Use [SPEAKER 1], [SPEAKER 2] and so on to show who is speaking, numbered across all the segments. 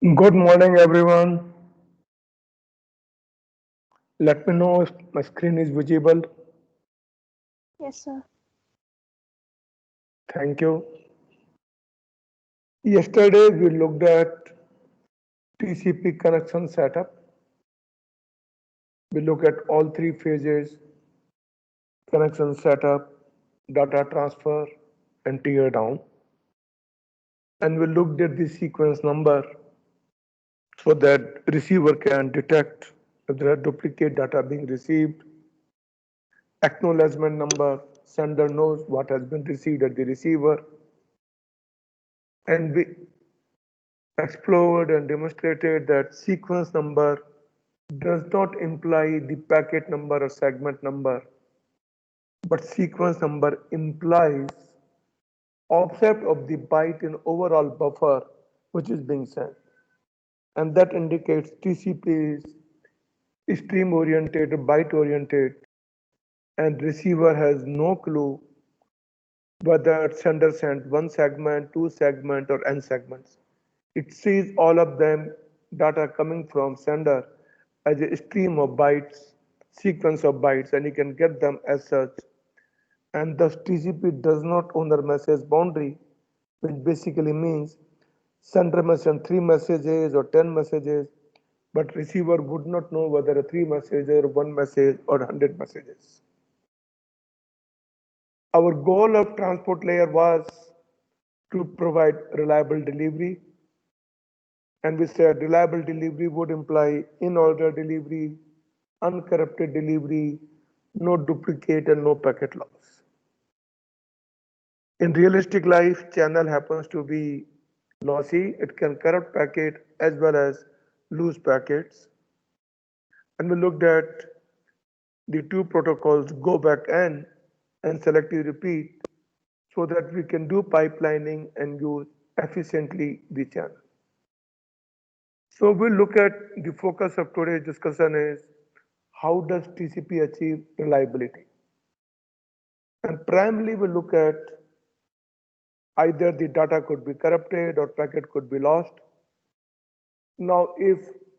[SPEAKER 1] Good morning, everyone. Let me know if my screen is visible.
[SPEAKER 2] Yes, sir.
[SPEAKER 1] Thank you. Yesterday, we looked at TCP connection setup. We look at all three phases: connection setup, data transfer, and tear down. And we looked at the sequence number so that receiver can detect if there are duplicate data being received. Acknowledgement number, sender knows what has been received at the receiver. And we explored and demonstrated that sequence number does not imply the packet number or segment number, but sequence number implies offset of the byte in overall buffer which is being sent. And that indicates TCP is stream oriented, byte oriented, and receiver has no clue whether sender sent one segment, two segment, or n segments. It sees all of them data coming from sender as a stream of bytes, sequence of bytes, and you can get them as such. And thus TCP does not own the message boundary, which basically means sender may send 3 messages or 10 messages, but receiver would not know whether a 3 message or 1 message or 100 messages. Our goal of transport layer was to provide reliable delivery, and we said reliable delivery would imply in-order delivery, uncorrupted delivery, no duplicate and no packet loss. In realistic life, channel happens to be lossy. It can corrupt packet as well as lose packets. And we looked at the two protocols go back and selective repeat so that we can do pipelining and use efficiently the channel. So we'll look at the focus of today's discussion is how does TCP achieve reliability? And primarily we look at either the data could be corrupted or packet could be lost. Now, if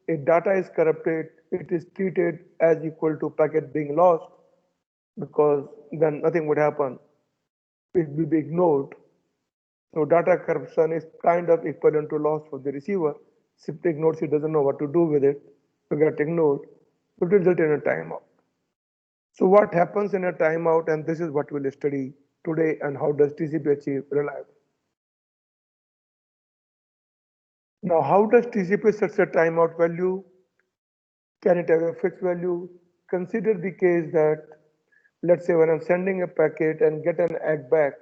[SPEAKER 1] a data is corrupted, it is treated as equal to packet being lost because then nothing would happen. It will be ignored. So data corruption is kind of equivalent to loss for the receiver. Simply ignores it, doesn't know what to do with it, to get ignored. It will result in a timeout. So what happens in a timeout, and this is what we'll study today, and how does TCP achieve reliability. Now, how does TCP set a timeout value? Can it have a fixed value? Consider the case that, let's say when I'm sending a packet and get an egg back,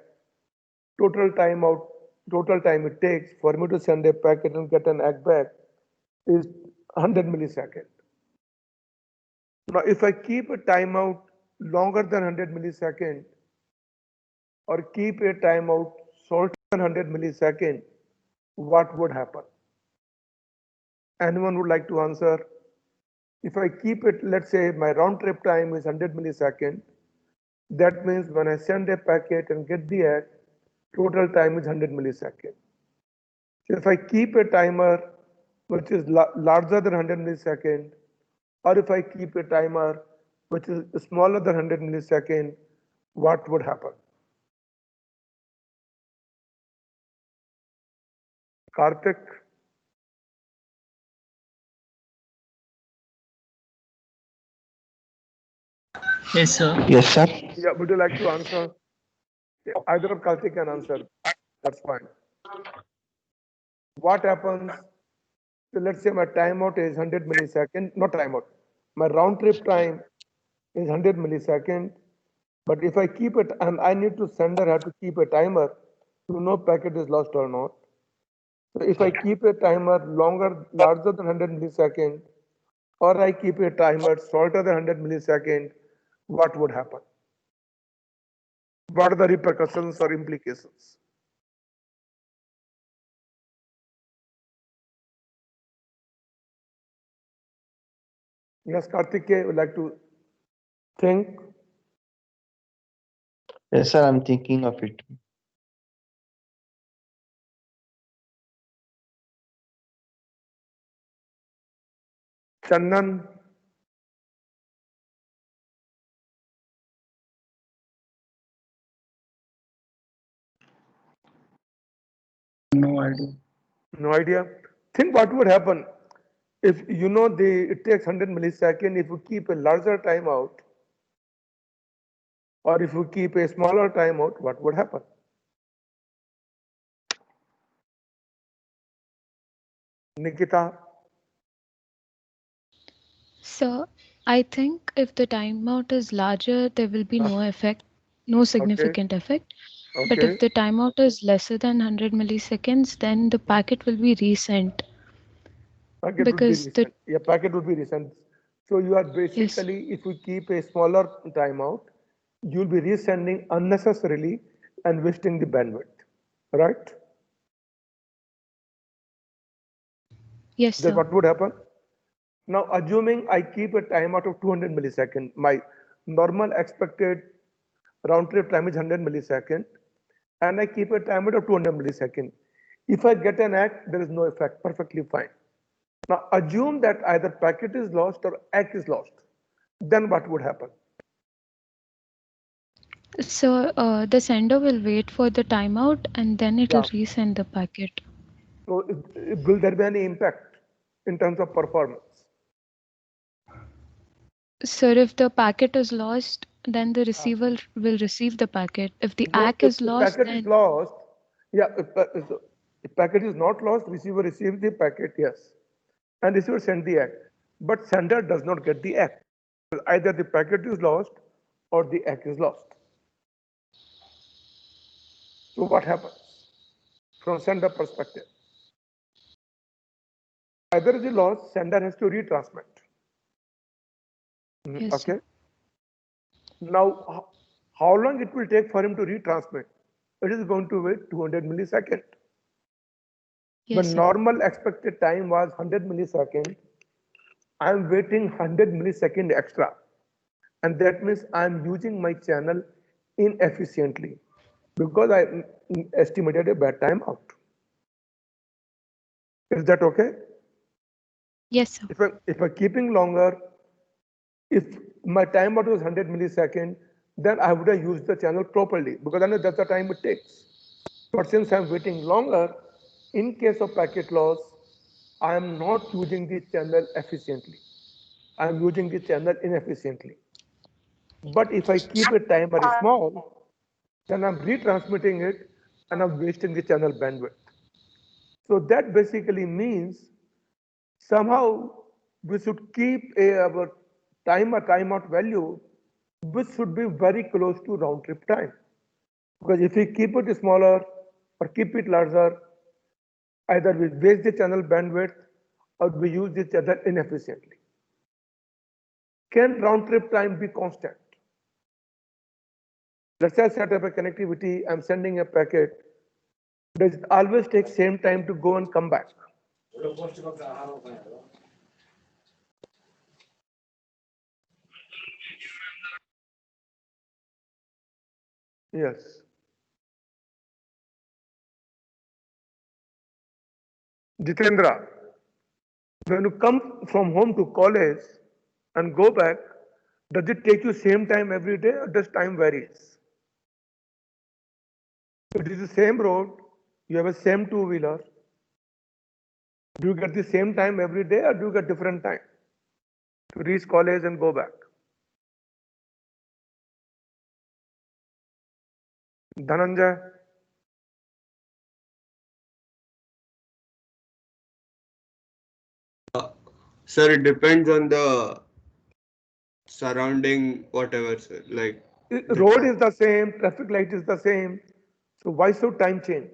[SPEAKER 1] total timeout, total time it takes for me to send a packet and get an egg back is 100 milliseconds. Now, if I keep a timeout longer than 100 milliseconds or keep a timeout shorter than 100 milliseconds, what would happen? Anyone would like to answer? If I keep it, let's say my round trip time is 100 milliseconds, that means when I send a packet and get the egg, total time is 100 milliseconds. So if I keep a timer which is larger than 100 milliseconds, or if I keep a timer which is smaller than 100 milliseconds, what would happen? Karthik?
[SPEAKER 3] Yes, sir.
[SPEAKER 4] Yes, sir.
[SPEAKER 1] Yeah, would you like to answer? Yeah, either of Karthik can answer. That's fine. What happens? So let's say my timeout is 100 milliseconds, not timeout. My round trip time is 100 milliseconds. But if I keep it, and I need to sender have to keep a timer to know packet is lost or not. So if I keep a timer larger than 100 milliseconds, or I keep a timer shorter than 100 milliseconds, what would happen? What are the repercussions or implications? Yes, Karthikeya would like to think.
[SPEAKER 4] Yes, sir. I'm thinking of it.
[SPEAKER 1] Chandan,
[SPEAKER 3] No idea.
[SPEAKER 1] no idea. Think what would happen if you know it takes 100 milliseconds if you keep a larger timeout, or if you keep a smaller timeout, what would happen? Nikita,
[SPEAKER 5] So I think if the timeout is larger, there will be no effect, no
[SPEAKER 1] okay,
[SPEAKER 5] significant effect. But
[SPEAKER 1] okay,
[SPEAKER 5] if the timeout is lesser than 100 milliseconds, then the packet will be resent
[SPEAKER 1] packet would be
[SPEAKER 5] because the
[SPEAKER 1] resent. Yeah, packet would be resent. So you are
[SPEAKER 5] yes,
[SPEAKER 1] basically, if you keep a smaller timeout, you'll be resending unnecessarily and wasting the bandwidth, right?
[SPEAKER 5] yes,
[SPEAKER 1] Then
[SPEAKER 5] sir.
[SPEAKER 1] what would happen? Now, assuming I keep a timeout of 200 milliseconds, my normal expected round trip time is 100 millisecond, and I keep a timeout of 200 millisecond. If I get an ACK, there is no effect, perfectly fine. Now, assume that either packet is lost or ACK is lost. Then what would happen?
[SPEAKER 5] So the sender will wait for the timeout and then it will
[SPEAKER 1] Yeah.
[SPEAKER 5] resend the packet.
[SPEAKER 1] So, will there be any impact in terms of performance?
[SPEAKER 5] So if the packet is lost, then the receiver will receive the packet. If the
[SPEAKER 1] No,
[SPEAKER 5] ACK is
[SPEAKER 1] if
[SPEAKER 5] lost,
[SPEAKER 1] packet is
[SPEAKER 5] then
[SPEAKER 1] lost, yeah, if packet is not lost, receiver receives the packet, yes, and receiver send the ACK. But sender does not get the ACK. Either the packet is lost or the ACK is lost. So what happens from sender perspective? Either is lost, sender has to retransmit.
[SPEAKER 5] yes, sir.
[SPEAKER 1] Okay. Now, how long it will take for him to retransmit? It is going to wait 200 milliseconds.
[SPEAKER 5] Yes,
[SPEAKER 1] When
[SPEAKER 5] sir.
[SPEAKER 1] normal expected time was 100 milliseconds, I am waiting 100 milliseconds extra. And that means I am using my channel inefficiently because I estimated a bad timeout. Is that okay?
[SPEAKER 5] Yes, sir.
[SPEAKER 1] If I'm keeping longer, if my timeout was 100 milliseconds, then I would have used the channel properly because I know that's the time it takes. But since I'm waiting longer, in case of packet loss, I am not using the channel efficiently. I'm using the channel inefficiently. But if I keep a timer small, then I'm retransmitting it and I'm wasting the channel bandwidth. So that basically means somehow we should keep our timeout value, which should be very close to round trip time. Because if we keep it smaller or keep it larger, either we waste the channel bandwidth or we use the channel inefficiently. Can round trip time be constant? Let's say I set up a connectivity, I'm sending a packet. Does it always take same time to go and come back? Yes. Jitendra, when you come from home to college and go back, does it take you same time every day or does time varies? It is the same road, you have a same two-wheeler. Do you get the same time every day or do you get different time to reach college and go back? Dhananjay,
[SPEAKER 6] Sir, it depends on the surrounding whatever, sir. Like the
[SPEAKER 1] road is the same, traffic light is the same. So why should time change?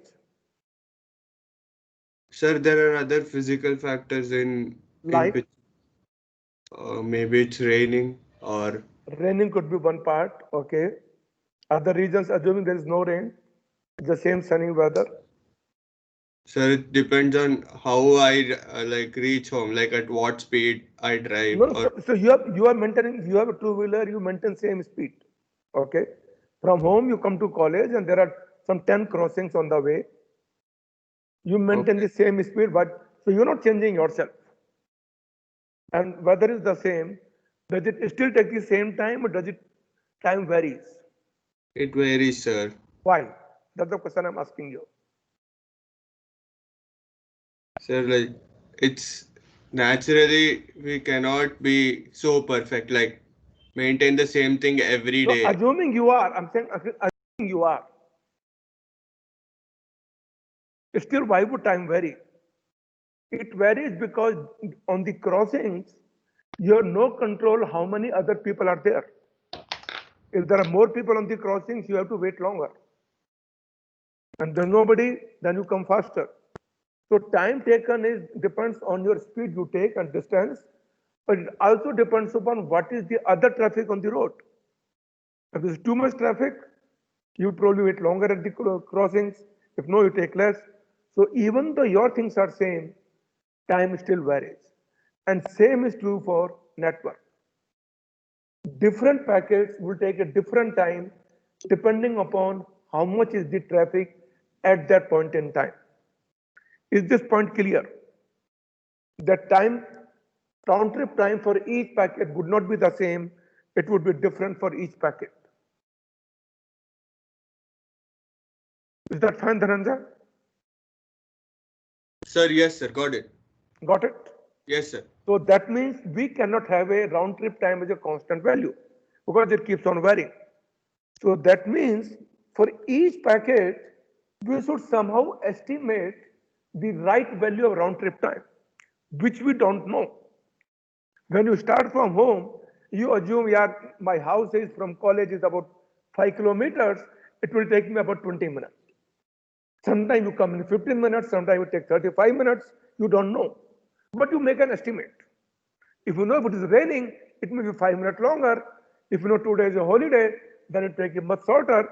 [SPEAKER 6] sir, there are other physical factors in
[SPEAKER 1] Like
[SPEAKER 6] which maybe it's raining or
[SPEAKER 1] raining could be one part, okay. Other regions, assuming there is no rain, it's the same sunny weather.
[SPEAKER 6] sir, it depends on how I like reach home, like at what speed I drive
[SPEAKER 1] No, no,
[SPEAKER 6] or
[SPEAKER 1] so you are maintaining, you have a two-wheeler, you maintain same speed, okay. From home you come to college and there are some 10 crossings on the way. You maintain
[SPEAKER 6] okay,
[SPEAKER 1] the same speed, but so you're not changing yourself. and weather is the same, does it still take the same time or does it time varies?
[SPEAKER 6] It varies, sir.
[SPEAKER 1] Why? That's the question I'm asking you.
[SPEAKER 6] Sir, like it's naturally we cannot be so perfect, like maintain the same thing every
[SPEAKER 1] So
[SPEAKER 6] day.
[SPEAKER 1] assuming you are, I'm saying assuming you are, still why would time vary? It varies because on the crossings, you have no control how many other people are there. If there are more people on the crossings, you have to wait longer. And there's nobody, then you come faster. So time taken is depends on your speed you take and distance, but it also depends upon what is the other traffic on the road. If there's too much traffic, you probably wait longer at the crossings. If no, you take less. So even though your things are same, time still varies. And same is true for network. Different packets will take a different time depending upon how much is the traffic at that point in time. Is this point clear? The time, round trip time for each packet would not be the same. It would be different for each packet. Is that fine, Dhananjay?
[SPEAKER 6] Sir, yes, sir, got it.
[SPEAKER 1] Got it?
[SPEAKER 6] Yes, sir.
[SPEAKER 1] So that means we cannot have a round trip time as a constant value because it keeps on varying. So that means for each packet, we should somehow estimate the right value of round trip time, which we don't know. When you start from home, you assume, yeah, my house is from college is about 5 kilometers, it will take me about 20 minutes. Sometimes you come in 15 minutes, sometimes it take 35 minutes, you don't know. But you make an estimate. If you know if it is raining, it may be 5 minutes longer. If you know today is a holiday, then it take much shorter.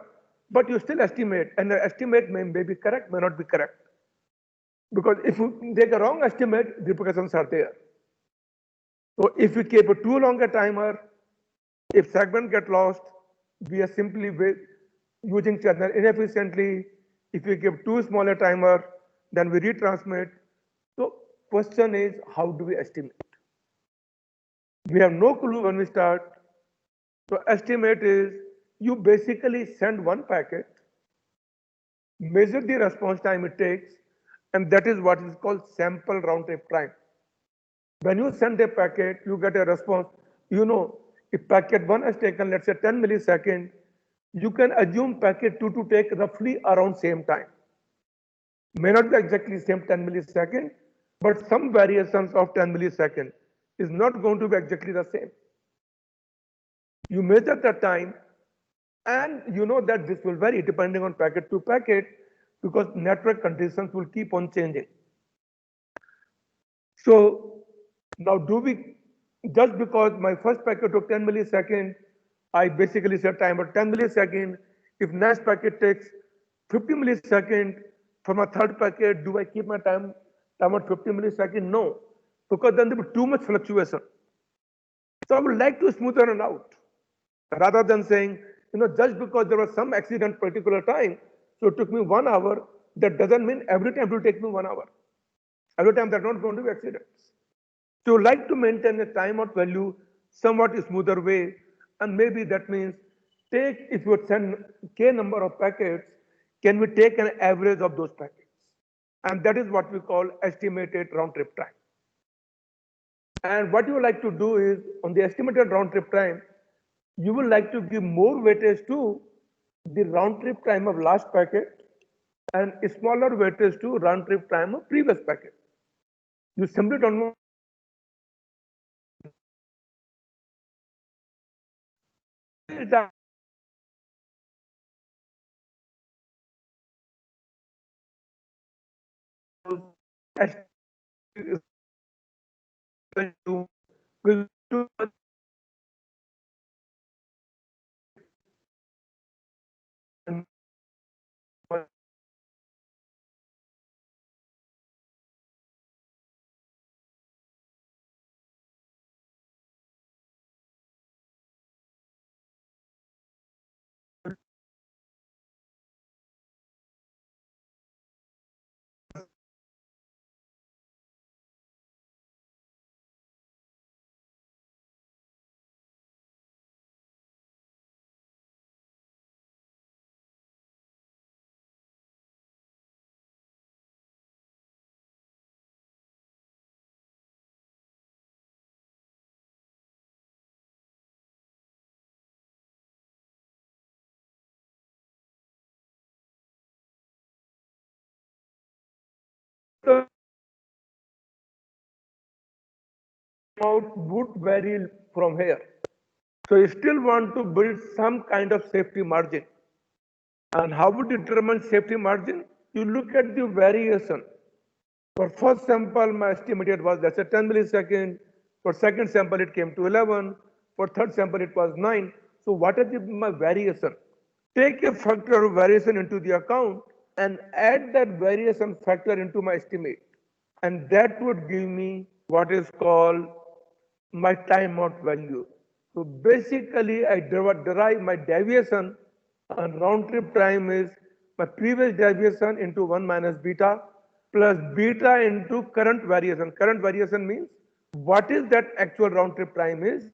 [SPEAKER 1] But you still estimate, and the estimate may be correct, may not be correct. Because if you take a wrong estimate, repercussions are there. So if we keep a too long a timer, if segment get lost, we are simply using channel inefficiently. If we give too small a timer, then we retransmit. So question is, how do we estimate? We have no clue when we start. So estimate is you basically send one packet, measure the response time it takes, and that is what is called sample round trip time. When you send a packet, you get a response. You know, if packet 1 has taken, let's say 10 milliseconds, you can assume packet 2 to take roughly around same time. May not be exactly same 10 milliseconds, but some variations of 10 milliseconds is not going to be exactly the same. You measure the time and you know that this will vary depending on packet to packet because network conditions will keep on changing. So now do we, just because my first packet took 10 milliseconds, I basically set timer 10 milliseconds. If next packet takes 50 milliseconds for my third packet, do I keep my time at 50 milliseconds? No, because then there will be too much fluctuation. So I would like to smoothen it out rather than saying, just because there was some accident particular time, so it took me 1 hour, that doesn't mean every time it will take me 1 hour. Every time there are not going to be accidents. So you like to maintain a timeout value somewhat smoother way, and maybe that means take, if you send k number of packets, can we take an average of those packets? And that is what we call estimated round trip time. And what you like to do is on the estimated round trip time, you will like to give more weightage to the round trip time of last packet and smaller weightage to round trip time of previous packet. You simply don't want that will too much out would vary from here. So you still want to build some kind of safety margin. And how would you determine safety margin? You look at the variation. For first sample, my estimated was let's say 10 millisecond. For second sample, it came to 11. For third sample, it was 9. So what is my variation? Take a factor of variation into the account and add that variation factor into my estimate. And that would give me what is called my timeout value. So basically, I derive my deviation and round trip time is my previous deviation into 1 minus beta plus beta into current variation. Current variation means what is that actual round trip time is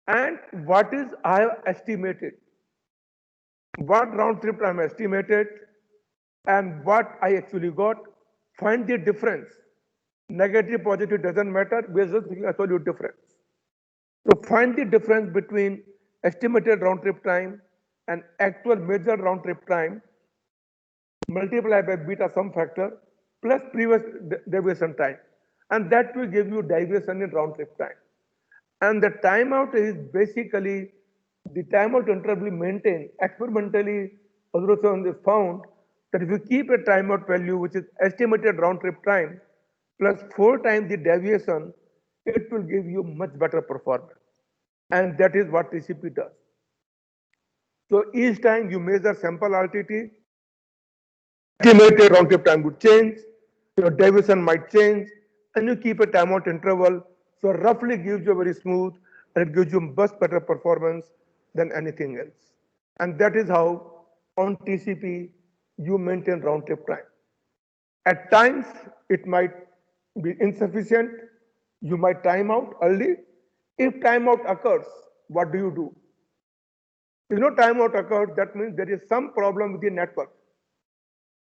[SPEAKER 1] and what is I have estimated. What round trip time estimated and what I actually got, find the difference. Negative, positive doesn't matter, we are just thinking absolute difference. So find the difference between estimated round trip time and actual measured round trip time, multiply by beta sum factor plus previous deviation time. And that will give you deviation in round trip time. And the timeout is basically the timeout interval we maintain experimentally. Observation is found that if you keep a timeout value which is estimated round trip time plus 4 times the deviation, it will give you much better performance. And that is what TCP does. So each time you measure sample RTT, estimated round trip time would change, your deviation might change, and you keep a timeout interval. So roughly gives you very smooth and it gives you much better performance than anything else. And that is how on TCP you maintain round trip time. At times it might be insufficient. You might time out early. If timeout occurs, what do? If no timeout occurs, that means there is some problem with the network.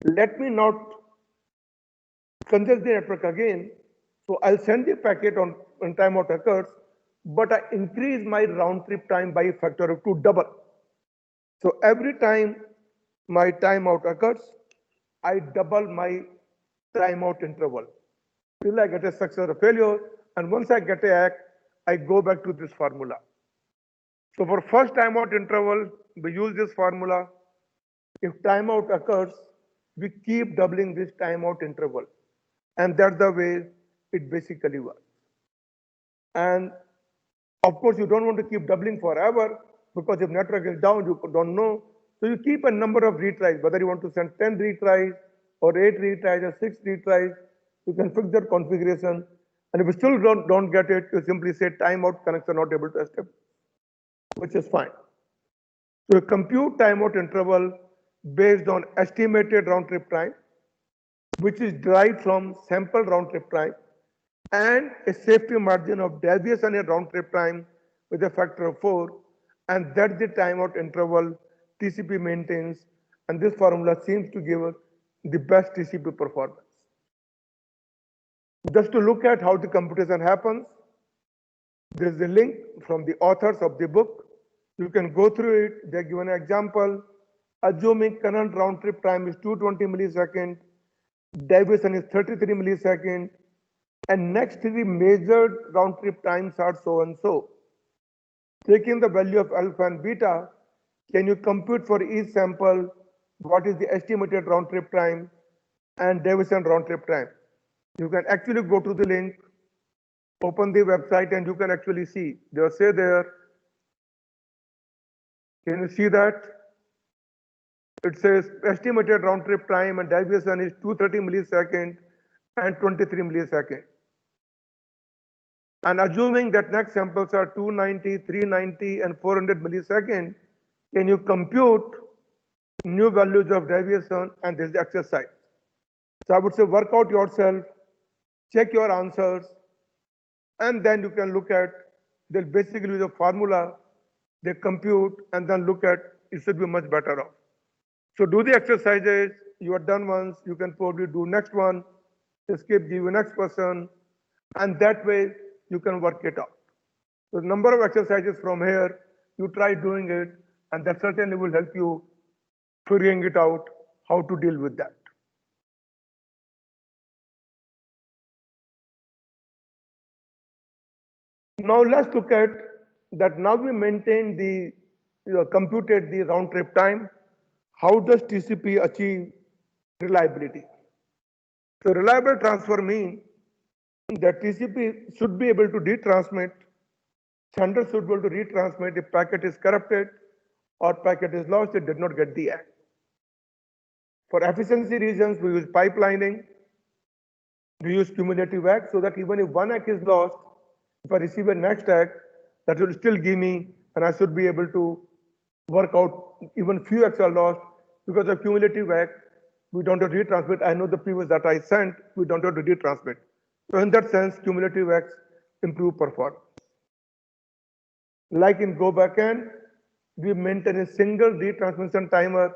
[SPEAKER 1] Let me not congest the network again. So I'll send the packet on when timeout occurs, but I increase my round trip time by a factor of 2 double. So every time my timeout occurs, I double my timeout interval till I get a success or failure. And once I get a act, I go back to this formula. So for first timeout interval, we use this formula. If timeout occurs, we keep doubling this timeout interval. And that's the way it basically works. And of course, you don't want to keep doubling forever because if network is down, you don't know. So you keep a number of retries, whether you want to send 10 retries or 8 retries or 6 retries, you can fix that configuration. And if you still don't get it, you simply say timeout connection not able to establish, which is fine. So you compute timeout interval based on estimated round trip time, which is derived from sample round trip time, and a safety margin of deviation in round trip time with a factor of 4, and that's the timeout interval TCP maintains, and this formula seems to give us the best TCP performance. Just to look at how the computation happens, there is a link from the authors of the book. You can go through it. They give an example. Assuming current round trip time is 220 millisecond, deviation is 33 millisecond, and next three measured round trip times are so and so. Taking the value of alpha and beta, can you compute for each sample what is the estimated round trip time and deviation round trip time? You can actually go to the link, open the website, and you can actually see. They'll say there, can you see that? It says estimated round trip time and deviation is 230 millisecond and 23 millisecond. And assuming that next samples are 290, 390, and 400 millisecond, can you compute new values of deviation? And this is the exercise. So I would say work out yourself, check your answers, and then you can look at, they'll basically use a formula, they compute, and then look at, it should be much better off. So do the exercises, you are done once, you can probably do next one, skip, give you next person, and that way you can work it out. So the number of exercises from here, you try doing it, and that certainly will help you figuring it out, how to deal with that. Now let's look at that. Now we maintain the computed the round trip time. How does TCP achieve reliability? So reliable transfer means that TCP should be able to retransmit, sender should be able to retransmit if packet is corrupted or packet is lost, it did not get the ACK. For efficiency reasons, we use pipelining, we use cumulative ACK so that even if one ACK is lost, if I receive a next ACK, that will still give me, and I should be able to work out even few ACKs are lost because of cumulative ACK. We don't have to retransmit. I know the previous that I sent, we don't have to retransmit. So in that sense, cumulative ACKs improve performance. Like in Go backend, we maintain a single retransmission timer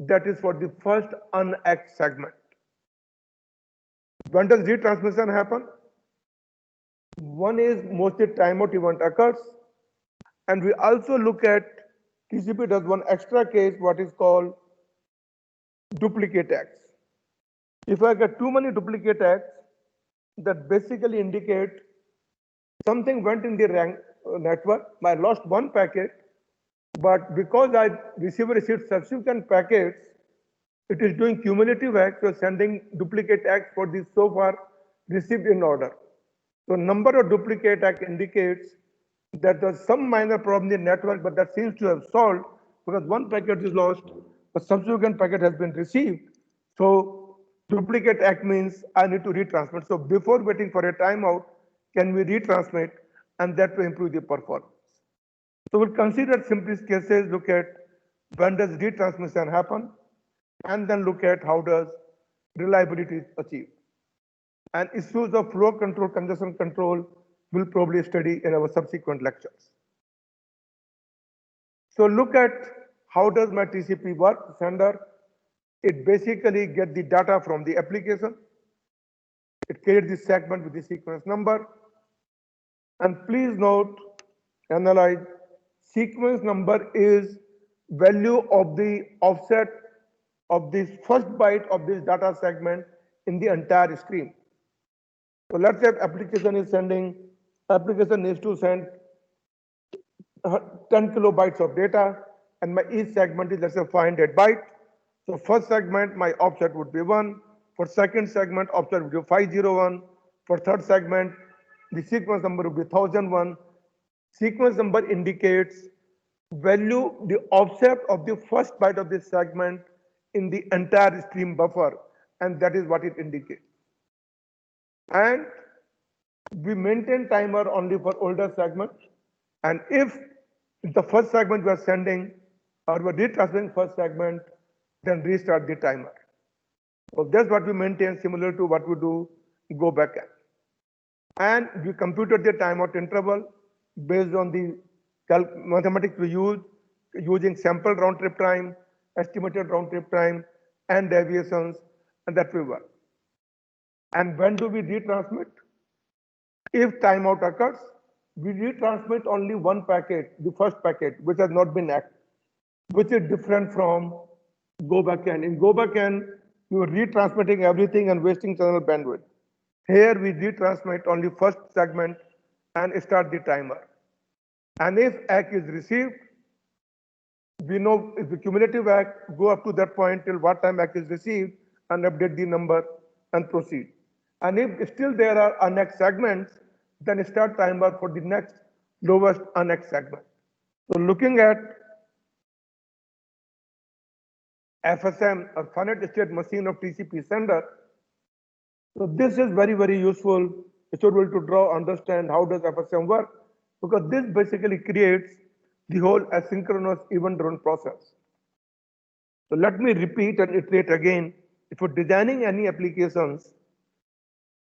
[SPEAKER 1] that is for the first unacked segment. When does retransmission happen? One is mostly timeout event occurs, and we also look at TCP does one extra case, what is called duplicate ACKs. If I get too many duplicate ACKs, that basically indicate something went in the network. I lost one packet, but because I received subsequent packets, it is doing cumulative ACK, so sending duplicate ACK for the so far received in order. So number of duplicate ACK indicates that there's some minor problem in the network, but that seems to have solved because one packet is lost, a subsequent packet has been received. So duplicate ACK means I need to retransmit. So before waiting for a timeout, can we retransmit, and that will improve the performance. So we'll consider simplest cases, look at when does retransmission happen, and then look at how does reliability is achieved. And issues of flow control, congestion control, we'll probably study in our subsequent lectures. So look at how does my TCP work, sender. It basically gets the data from the application. It creates the segment with the sequence number. And please note, analyze, sequence number is value of the offset of this first byte of this data segment in the entire stream. So let's say application is sending, application needs to send 10 kilobytes of data, and my each segment is, let's say, 500 bytes. So first segment, my offset would be 1. For second segment, offset would be 501. For third segment, the sequence number would be 1001. Sequence number indicates value, the offset of the first byte of this segment in the entire stream buffer, and that is what it indicates. And we maintain timer only for older segments. And if the first segment we are sending or we are retransmitting first segment, then restart the timer. So that's what we maintain, similar to what we do Go backend. And we computed the timeout interval based on the mathematics we use, using sample round trip time, estimated round trip time, and deviations, and that will work. And when do we retransmit? If timeout occurs, we retransmit only one packet, the first packet, which has not been acted, which is different from Go backend. In Go backend, you are retransmitting everything and wasting channel bandwidth. Here we retransmit only first segment and start the timer. And if ACK is received, we know if the cumulative ACK, go up to that point till what time ACK is received and update the number and proceed. And if still there are unACK segments, then start timer for the next lowest unACK segment. So looking at FSM or finite state machine of TCP sender, so this is very, very useful. It's able to draw, understand how does FSM work, because this basically creates the whole asynchronous event-driven process. So let me repeat and iterate again. If you're designing any applications,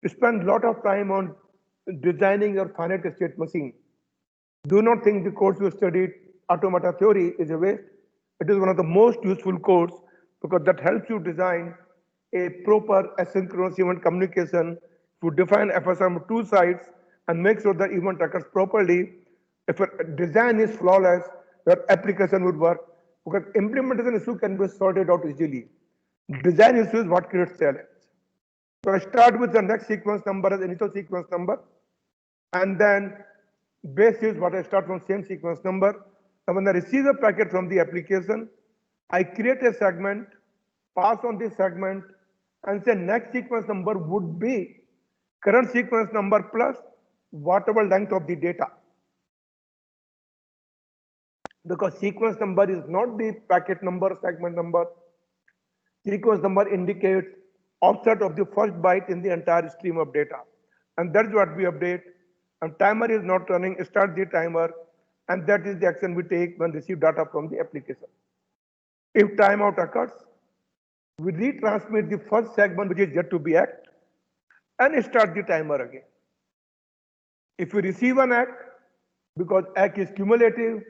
[SPEAKER 1] you spend a lot of time on designing your finite state machine. Do not think the course you studied, automata theory, is a waste. It is one of the most useful courses because that helps you design a proper asynchronous event communication to define FSM on two sides and make sure the event occurs properly. If a design is flawless, your application would work because implementation issue can be sorted out easily. Design issue is what creates challenge. So I start with the next sequence number as initial sequence number, and then Base is what I start from same sequence number. And when I receive a packet from the application, I create a segment, pass on this segment, and say next sequence number would be current sequence number plus whatever length of the data. Because sequence number is not the packet number, segment number. Sequence number indicates offset of the first byte in the entire stream of data. And that's what we update. And timer is not running, start the timer. And that is the action we take when receive data from the application. If timeout occurs, we retransmit the first segment which is yet to be act and start the timer again. If we receive an act, because act is cumulative,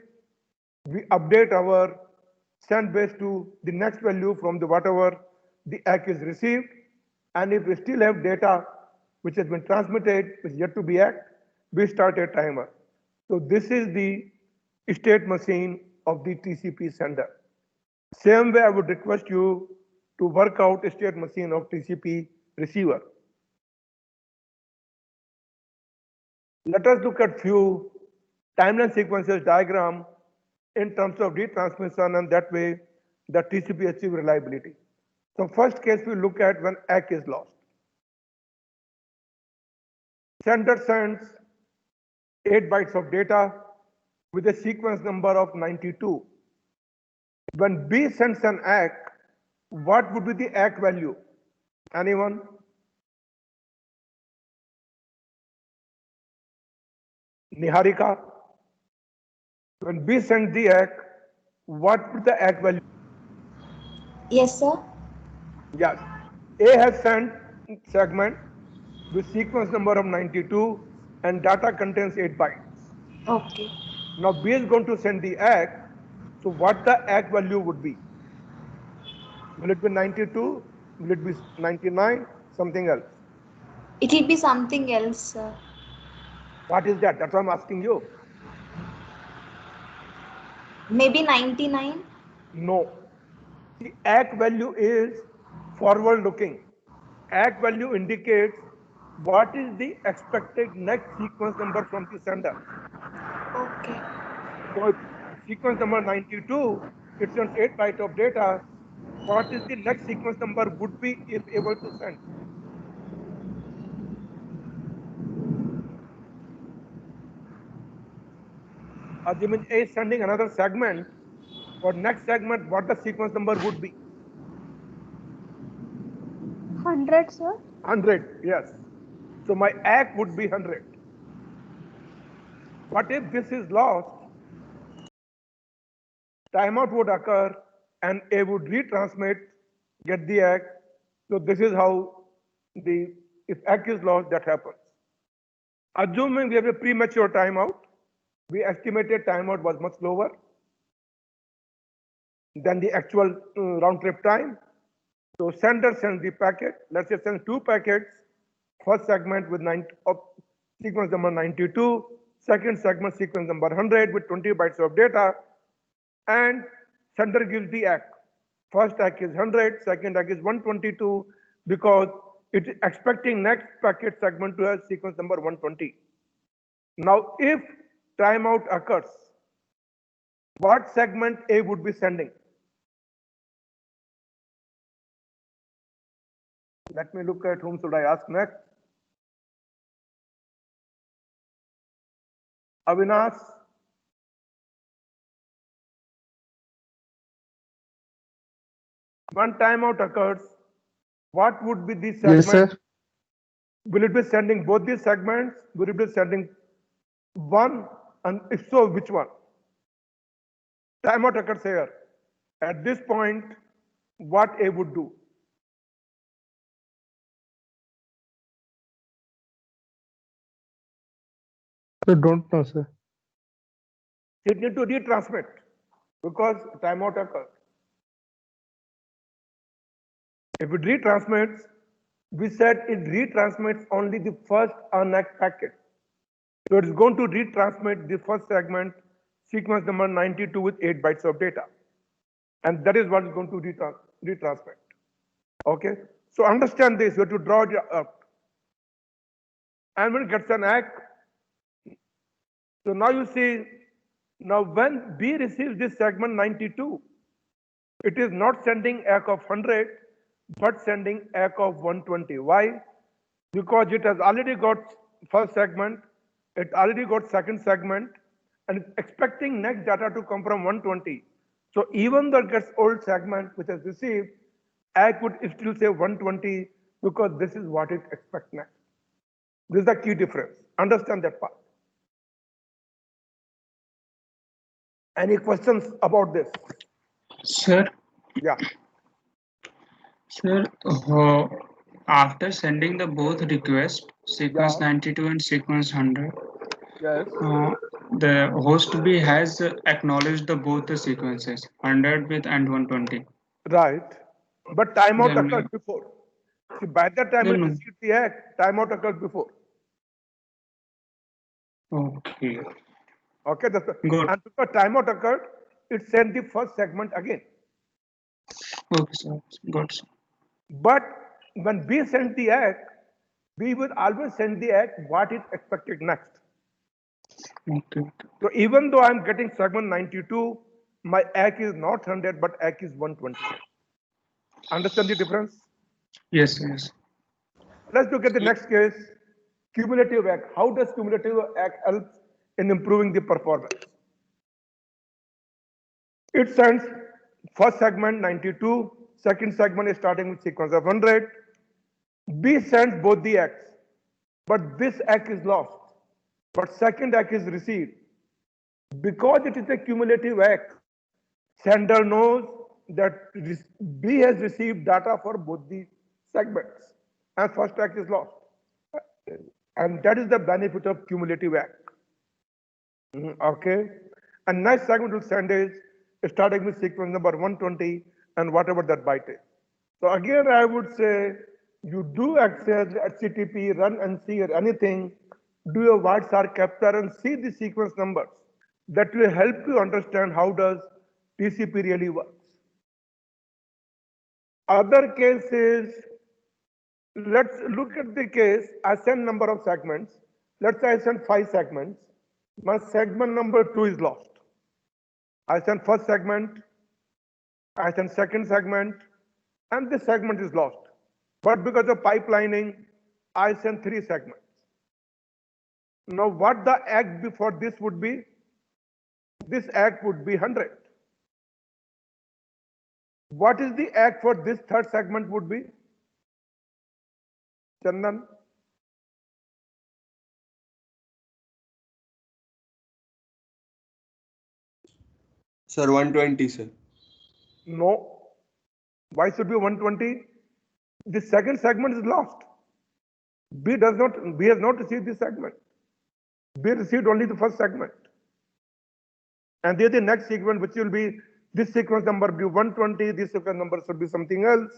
[SPEAKER 1] we update our send base to the next value from the whatever the act is received. And if we still have data which has been transmitted, which is yet to be act, we start a timer. So this is the state machine of the TCP sender. Same way I would request you to work out a state machine of TCP receiver. Let us look at few timeline sequences diagram in terms of retransmission, and that way the TCP achieve reliability. So first case we look at when ACK is lost. Sender sends 8 bytes of data with a sequence number of 92. When B sends an ACK, what would be the ACK value? Anyone? Niharika? When B sends the ACK, what would the ACK value?
[SPEAKER 2] Yes, sir.
[SPEAKER 1] Yes. A has sent segment with sequence number of 92 and data contains 8 bytes.
[SPEAKER 2] Okay.
[SPEAKER 1] Now B is going to send the ACK. So what the ACK value would be? Will it be 92? Will it be 99? Something else?
[SPEAKER 2] It will be something else, sir.
[SPEAKER 1] What is that? That's what I'm asking you.
[SPEAKER 2] Maybe 99?
[SPEAKER 1] No. The ACK value is forward looking. ACK value indicates what is the expected next sequence number from the sender.
[SPEAKER 2] Okay.
[SPEAKER 1] So if sequence number 92, it sends 8 bytes of data. What is the next sequence number would be if able to send? Assuming A is sending another segment, for next segment, what the sequence number would be?
[SPEAKER 2] 100, sir.
[SPEAKER 1] 100, yes. So my ACK would be 100. But if this is lost, timeout would occur and A would retransmit, get the ACK. So this is how if ACK is lost, that happens. Assuming we have a premature timeout, we estimated timeout was much lower than the actual round trip time. So sender sends the packet, let's say sends 2 packets, first segment with sequence number 92, second segment sequence number 100 with 20 bytes of data, and sender gives the ACK. First ACK is 100, second ACK is 122 because it is expecting next packet segment to have sequence number 120. Now if timeout occurs, what segment A would be sending? Let me look at whom should I ask next. Avinash. When timeout occurs, what would be the segment?
[SPEAKER 3] Yes, sir.
[SPEAKER 1] Will it be sending both these segments? Will it be sending one? And if so, which one? Timeout occurs here. At this point, what A would do?
[SPEAKER 3] I don't know, sir.
[SPEAKER 1] It need to retransmit because timeout occurs. If it retransmits, we said it retransmits only the first unACK packet. So it's going to retransmit the first segment, sequence number 92 with 8 bytes of data. And that is what is going to retransmit. Okay? So understand this, you have to draw it up. And when it gets an ACK, So now you see, now when B receives this segment 92, it is not sending ACK of 100, but sending ACK of 120. Why? Because it has already got first segment, it already got second segment, and it's expecting next data to come from 120. So even though it gets old segment which has received, ACK would still say 120 because this is what it expects next. This is the key difference. Understand that part. Any questions about this?
[SPEAKER 7] Sir,
[SPEAKER 1] Yeah.
[SPEAKER 7] sir, after sending the both requests, sequence
[SPEAKER 1] Yeah.
[SPEAKER 7] 92 and sequence 100,
[SPEAKER 1] Yes.
[SPEAKER 7] the host B has acknowledged the both the sequences, 100 with and 120.
[SPEAKER 1] Right. But timeout
[SPEAKER 7] Then,
[SPEAKER 1] occurred before. See, by the time it
[SPEAKER 7] no.
[SPEAKER 1] received the ACK, timeout occurred before.
[SPEAKER 7] Okay,
[SPEAKER 1] Okay.
[SPEAKER 7] good.
[SPEAKER 1] And because timeout occurred, it sent the first segment again.
[SPEAKER 7] Okay, sir. Good, sir.
[SPEAKER 1] But when B sent the ACK, we will always send the ACK what is expected next.
[SPEAKER 7] Okay.
[SPEAKER 1] So even though I'm getting segment 92, my ACK is not 100, but ACK is 120. Understand the difference?
[SPEAKER 7] Yes, yes.
[SPEAKER 1] Let's look at the next case, cumulative ACK. How does cumulative ACK help in improving the performance? It sends first segment 92, second segment is starting with sequence of 100. B sends both the ACKs, but this ACK is lost, but second ACK is received. Because it is a cumulative ACK, sender knows that B has received data for both the segments, and first ACK is lost. And that is the benefit of cumulative ACK. Okay. And next segment will send is starting with sequence number 120 and whatever that byte is. So again, I would say you do access HTTP, run NC or anything, do a word SAR capture and see the sequence numbers. That will help you understand how does TCP really works. Other cases, let's look at the case. I send number of segments. Let's say I send 5 segments. My segment number 2 is lost. I send first segment, I send second segment, and this segment is lost. But because of pipelining, I send 3 segments. Now what the ACK before this would be? This ACK would be 100. What is the ACK for this third segment would be? Chandan?
[SPEAKER 6] Sir, 120, sir.
[SPEAKER 1] No. Why should be 120? The second segment is lost. B has not received this segment. B received only the first segment. And there the next sequence, which will be this sequence number be 120, this sequence number should be something else.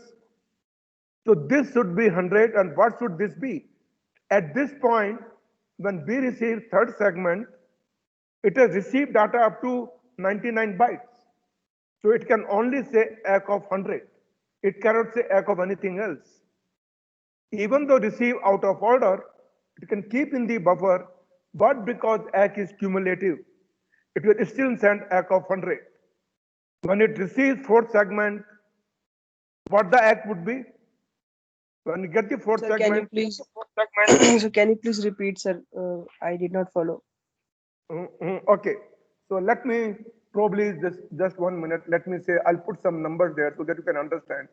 [SPEAKER 1] So this should be 100, and what should this be? At this point, when B receives third segment, it has received data up to 99 bytes. So it can only say ACK of 100. It cannot say ACK of anything else. Even though receive out of order, it can keep in the buffer, but because ACK is cumulative, it will still send ACK of 100. When it receives fourth segment, what the ACK would be? When you get the fourth
[SPEAKER 8] Sir, can
[SPEAKER 1] segment,
[SPEAKER 8] you please, so can you please repeat, sir? I did not follow.
[SPEAKER 1] Okay, so let me probably just 1 minute. Let me say I'll put some numbers there so that you can understand.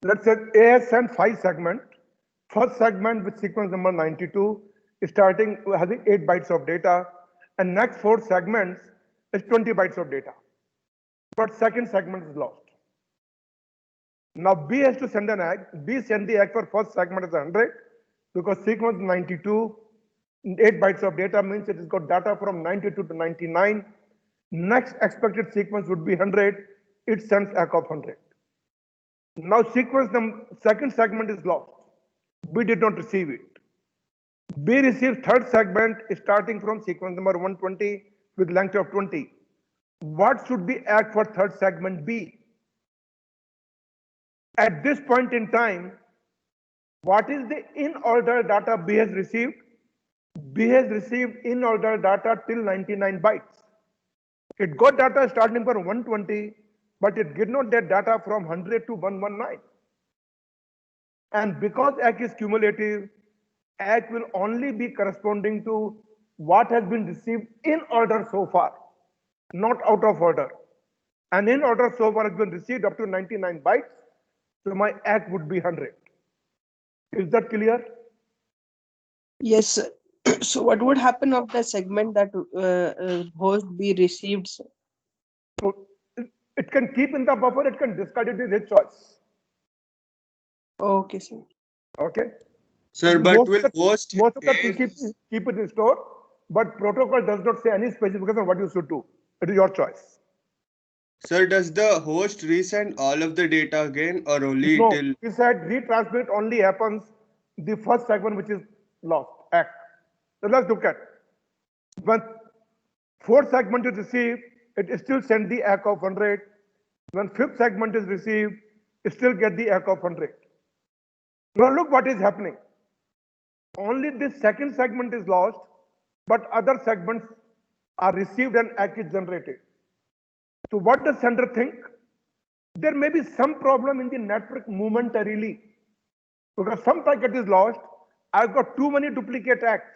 [SPEAKER 1] Let's say A has sent 5 segment. First segment with sequence number 92 is starting having 8 bytes of data, and next 4 segments is 20 bytes of data. But second segment is lost. Now B has to send an ACK. B send the ACK for first segment as 100 because sequence 92, 8 bytes of data means it has got data from 92 to 99. Next expected sequence would be 100. It sends ACK of 100. Now sequence second segment is lost. B did not receive it. B received third segment starting from sequence number 120 with length of 20. What should be ACK for third segment B? At this point in time, what is the in-order data B has received? B has received in-order data till 99 bytes. It got data starting from 120, but it did not get data from 100 to 119. And because ACK is cumulative, ACK will only be corresponding to what has been received in order so far, not out of order. And in order so far has been received up to 99 bytes, so my ACK would be 100. Is that clear?
[SPEAKER 8] Yes, sir. So what would happen of the segment that host B received, sir?
[SPEAKER 1] So it can keep in the buffer, it can discard it, is its choice.
[SPEAKER 8] Okay, sir.
[SPEAKER 1] Okay.
[SPEAKER 6] Sir, but will host
[SPEAKER 1] most of the
[SPEAKER 6] A-
[SPEAKER 1] keep it in store, but protocol does not say any specification of what you should do. It is your choice.
[SPEAKER 6] Sir, does the host resend all of the data again or only
[SPEAKER 1] No,
[SPEAKER 6] till?
[SPEAKER 1] we said retransmit only happens the first segment which is lost, ACK. So let's look at when fourth segment is received, it still send the ACK of 100. When fifth segment is received, it still get the ACK of 100. Now look what is happening. Only this second segment is lost, but other segments are received and ACK is generated. So what does sender think? There may be some problem in the network momentarily because some packet is lost. I've got too many duplicate ACKs.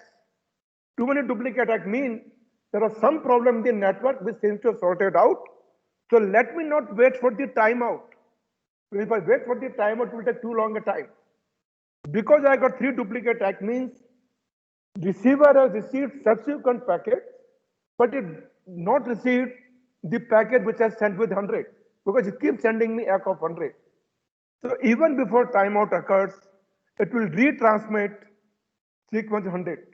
[SPEAKER 1] Too many duplicate ACKs mean there are some problem in the network which seems to have sorted out. So let me not wait for the timeout. If I wait for the timeout, it will take too long a time. Because I got 3 duplicate ACK means receiver has received subsequent packet, but it not received the packet which has sent with 100 because it keeps sending me ACK of 100. So even before timeout occurs, it will retransmit sequence 100.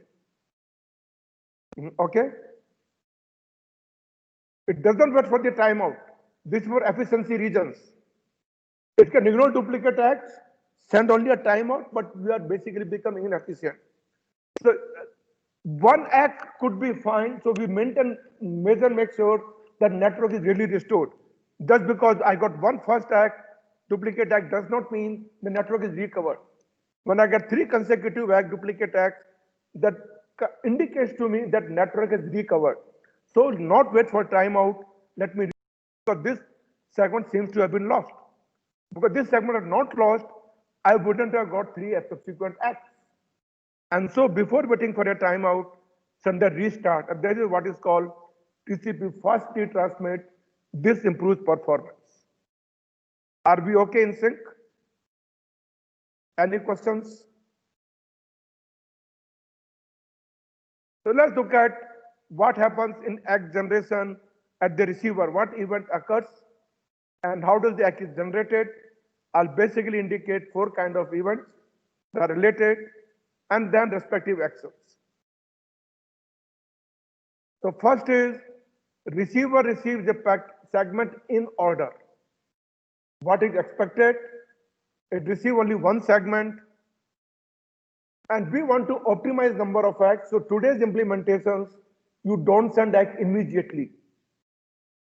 [SPEAKER 1] Okay? It doesn't wait for the timeout. This is for efficiency reasons. It can ignore duplicate ACKs, send only a timeout, but we are basically becoming inefficient. So one ACK could be fine. So we make sure that network is really restored. Just because I got one first ACK, duplicate ACK does not mean the network is recovered. When I get 3 consecutive ACK duplicate ACKs, that indicates to me that network is recovered. So not wait for timeout. Let me, because this segment seems to have been lost. Because this segment is not lost, I wouldn't have got 3 subsequent ACKs. And so before waiting for a timeout, send a restart. And that is what is called TCP fast retransmit. This improves performance. Are we okay in sync? Any questions? So let's look at what happens in ACK generation at the receiver. What event occurs and how does the ACK is generated? I'll basically indicate 4 kind of events that are related and then respective actions. So first is receiver receives the segment in order. What is expected? It receives only one segment and we want to optimize number of ACKs. So today's implementations, you don't send ACK immediately.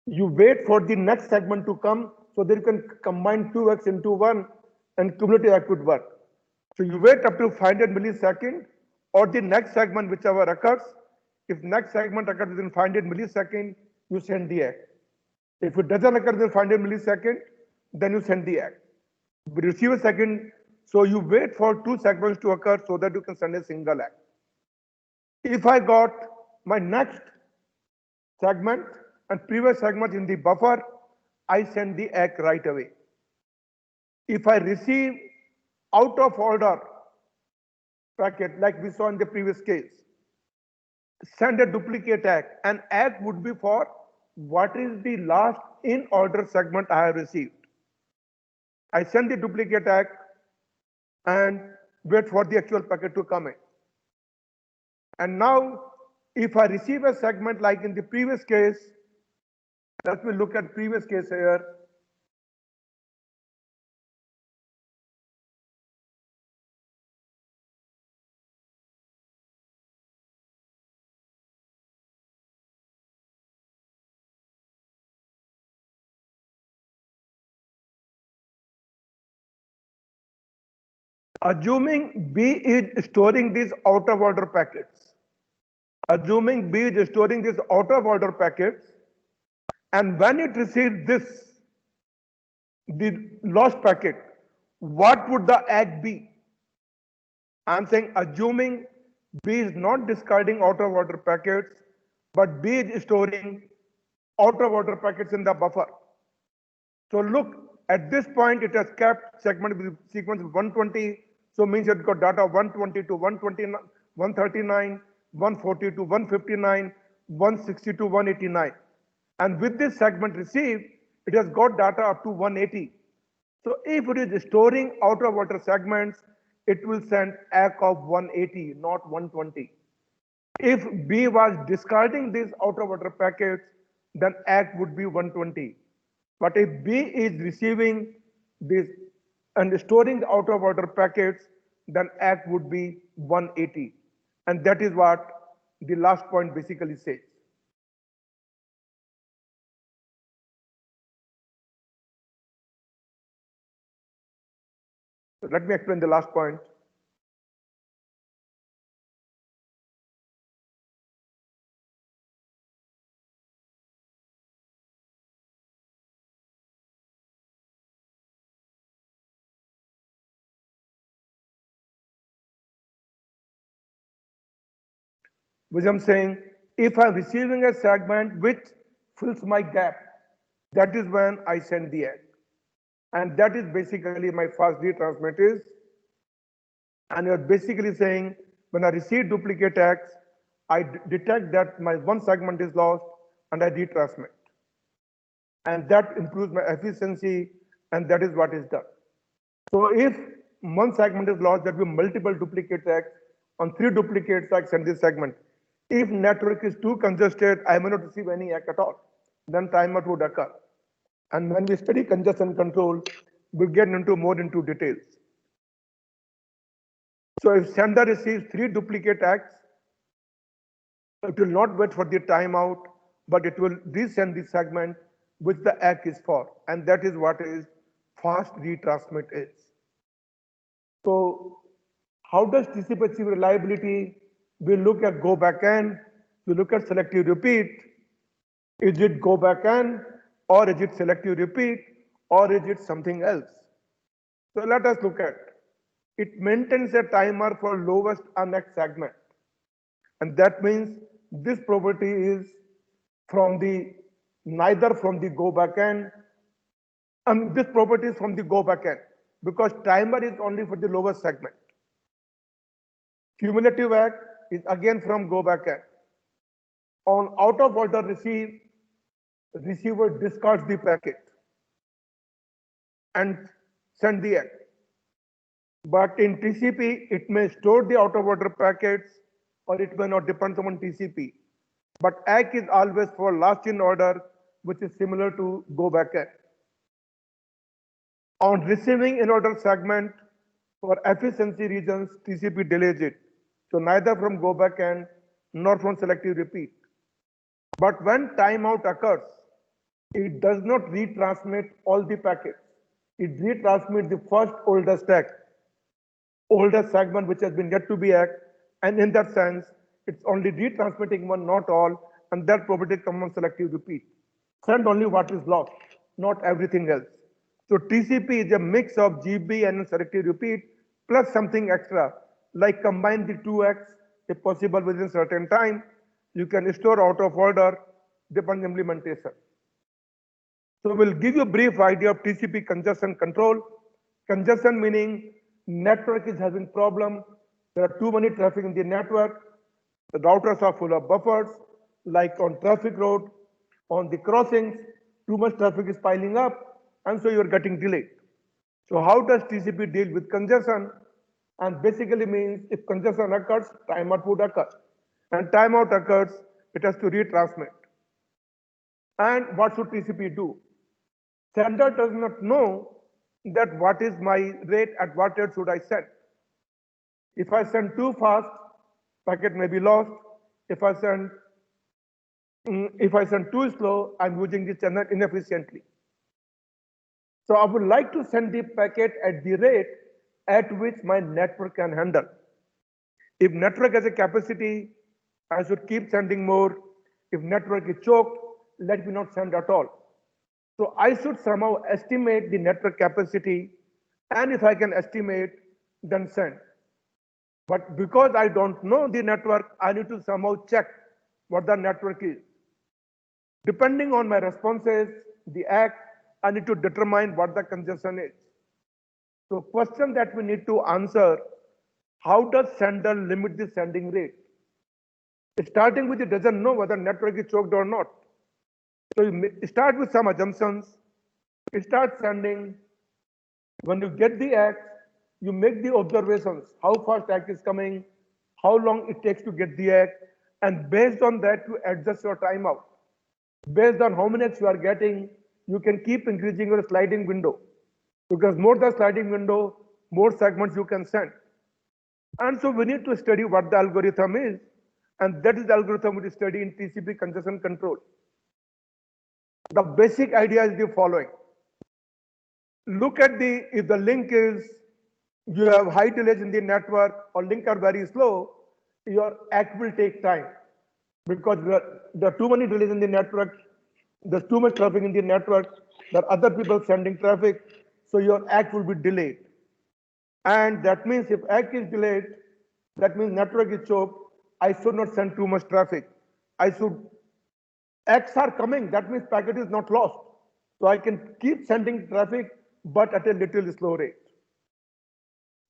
[SPEAKER 1] You wait for the next segment to come so that you can combine 2 ACKs into one and cumulative ACK would work. So you wait up to 500 milliseconds or the next segment whichever occurs. If next segment occurs within 500 milliseconds, you send the ACK. If it doesn't occur within 500 milliseconds, then you send the ACK. We receive a second, so you wait for 2 segments to occur so that you can send a single ACK. If I got my next segment and previous segment in the buffer, I send the ACK right away. If I receive out of order packet like we saw in the previous case, send a duplicate ACK. An ACK would be for what is the last in order segment I have received. I send the duplicate ACK and wait for the actual packet to come in. And now, if I receive a segment like in the previous case, let me look at previous case here. Assuming B is storing these out of order packets. Assuming B is storing these out of order packets, and when it receives this, the lost packet, what would the ACK be? I'm saying assuming B is not discarding out of order packets, but B is storing out of order packets in the buffer. So look, at this point, it has kept segment with sequence 120. So means it got data 120 to 129, 139, 140 to 159, 160 to 189. And with this segment received, it has got data up to 180. So if it is storing out of order segments, it will send ACK of 180, not 120. If B was discarding these out of order packets, then ACK would be 120. But if B is receiving this and storing the out of order packets, then ACK would be 180. And that is what the last point basically says. So let me explain the last point. Which I'm saying, if I'm receiving a segment which fills my gap, that is when I send the ACK. And that is basically my fast retransmit is. And you're basically saying, when I receive duplicate ACKs, I detect that my one segment is lost and I retransmit. And that improves my efficiency, and that is what is done. So if one segment is lost, there will be multiple duplicate ACKs. On 3 duplicate ACKs in this segment. If network is too congested, I may not receive any ACK at all. Then timeout would occur. And when we study congestion control, we'll get more into details. So if sender receives 3 duplicate ACKs, it will not wait for the timeout, but it will resend the segment which the ACK is for. And that is what is fast retransmit is. So how does TCP achieve reliability? We look at go back N, we look at selective repeat. Is it go back N, or is it selective repeat, or is it something else? So let us look at. It maintains a timer for lowest unnext segment. And that means this property is from the neither from the go back N, and this property is from the go back N, because timer is only for the lowest segment. Cumulative ACK is again from go back N. On out of order receive, receiver discards the packet and send the ACK. But in TCP, it may store the out of order packets, or it may not, depend on TCP. But ACK is always for last in order, which is similar to go back N. On receiving in order segment, for efficiency reasons, TCP delays it. So neither from go back N nor from selective repeat. But when timeout occurs, it does not retransmit all the packets. It retransmits the first oldest segment which has been yet to be ACK, and in that sense, it's only retransmitting one, not all, and that property comes on selective repeat. Send only what is lost, not everything else. So TCP is a mix of GB and selective repeat plus something extra, like combine the 2 ACKs if possible within certain time. You can store out of order, depending on implementation. So we'll give you a brief idea of TCP congestion control. Congestion meaning network is having problem. There are too many traffic in the network. The routers are full of buffers, like on traffic road, on the crossings, too much traffic is piling up, and so you're getting delayed. So how does TCP deal with congestion? And basically means if congestion occurs, timeout would occur. And timeout occurs, it has to retransmit. And what should TCP do? Sender does not know that what is my rate, at what rate should I send. If I send too fast, packet may be lost. If I send too slow, I'm using the channel inefficiently. So I would like to send the packet at the rate at which my network can handle. If network has a capacity, I should keep sending more. If network is choked, let me not send at all. So I should somehow estimate the network capacity, and if I can estimate, then send. But because I don't know the network, I need to somehow check what the network is. Depending on my responses, the act, I need to determine what the congestion is. So question that we need to answer, how does sender limit the sending rate? Starting with it doesn't know whether network is choked or not. So you start with some assumptions, you start sending. When you get the act, you make the observations, how fast act is coming, how long it takes to get the act, and based on that, you adjust your timeout. Based on how many acts you are getting, you can keep increasing your sliding window. Because more the sliding window, more segments you can send. And so we need to study what the algorithm is, and that is the algorithm we study in TCP congestion control. The basic idea is the following. Look at if the link is, you have high delays in the network or link are very slow, your act will take time because there are too many delays in the network, there's too much traffic in the network, there are other people sending traffic, so your act will be delayed. And that means if act is delayed, that means network is choked, I should not send too much traffic. Acts are coming, that means packet is not lost. So I can keep sending traffic, but at a little slow rate.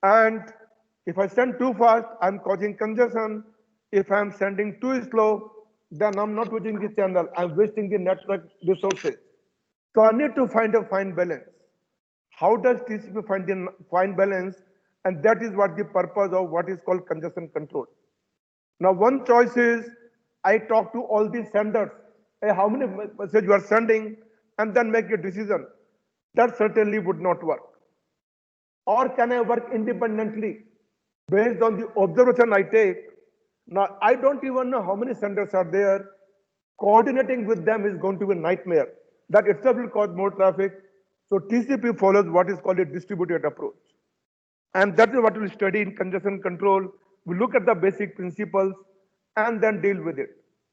[SPEAKER 1] And if I send too fast, I'm causing congestion. If I'm sending too slow, then I'm not using the channel, I'm wasting the network resources. So I need to find a fine balance. How does TCP find the fine balance? And that is what the purpose of what is called congestion control. Now, one choice is I talk to all the senders, hey, how many messages you are sending, and then make a decision. That certainly would not work. Or can I work independently based on the observation I take? Now, I don't even know how many senders are there. Coordinating with them is going to be a nightmare. That itself will cause more traffic. So TCP follows what is called a distributed approach. And that is what we'll study in congestion control. We look at the basic principles and then deal with it.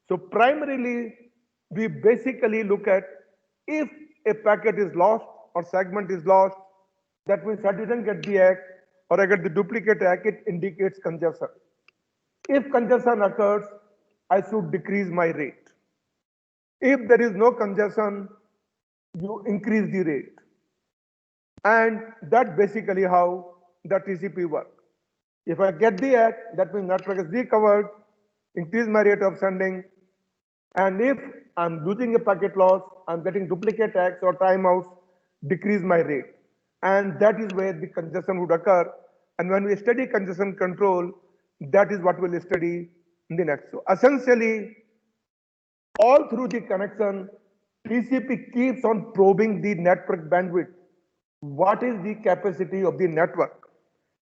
[SPEAKER 1] So primarily, we basically look at if a packet is lost or segment is lost, that means I didn't get the act or I get the duplicate act, it indicates congestion. If congestion occurs, I should decrease my rate. If there is no congestion, you increase the rate. And that's basically how the TCP works. If I get the act, that means network is recovered, increase my rate of sending. And if I'm losing a packet loss, I'm getting duplicate acts or timeouts, decrease my rate. And that is where the congestion would occur. And when we study congestion control, that is what we'll study in the next. So essentially, all through the connection, TCP keeps on probing the network bandwidth. What is the capacity of the network?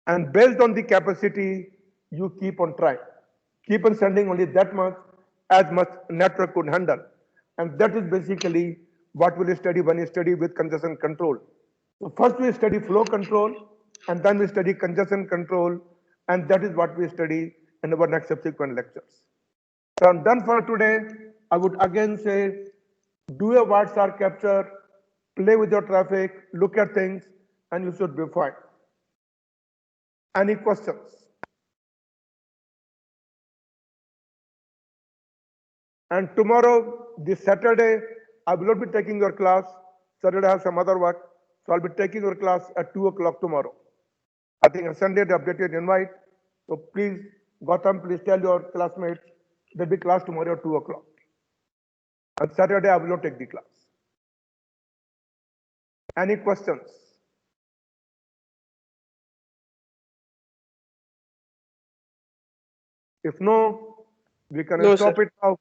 [SPEAKER 1] And based on the capacity, you keep on trying. Keep on sending only that much, as much network could handle. And that is basically what we'll study when we study with congestion control. So first we study flow control, and then we study congestion control, and that is what we study in our next subsequent lectures. So I'm done for today. I would again say, do a WhatsApp capture, play with your traffic, look at things, and you should be fine. Any questions? And tomorrow, this Saturday, I will not be taking your class. Saturday I have some other work. So I'll be taking your class at 2 o'clock tomorrow. I think on Sunday the updated invite. So please, Gautam, please tell your classmates there'll be class tomorrow at 2 o'clock. On Saturday, I will not take the class. Any questions? If no, we can
[SPEAKER 8] No,
[SPEAKER 1] stop
[SPEAKER 8] sir.
[SPEAKER 1] it now.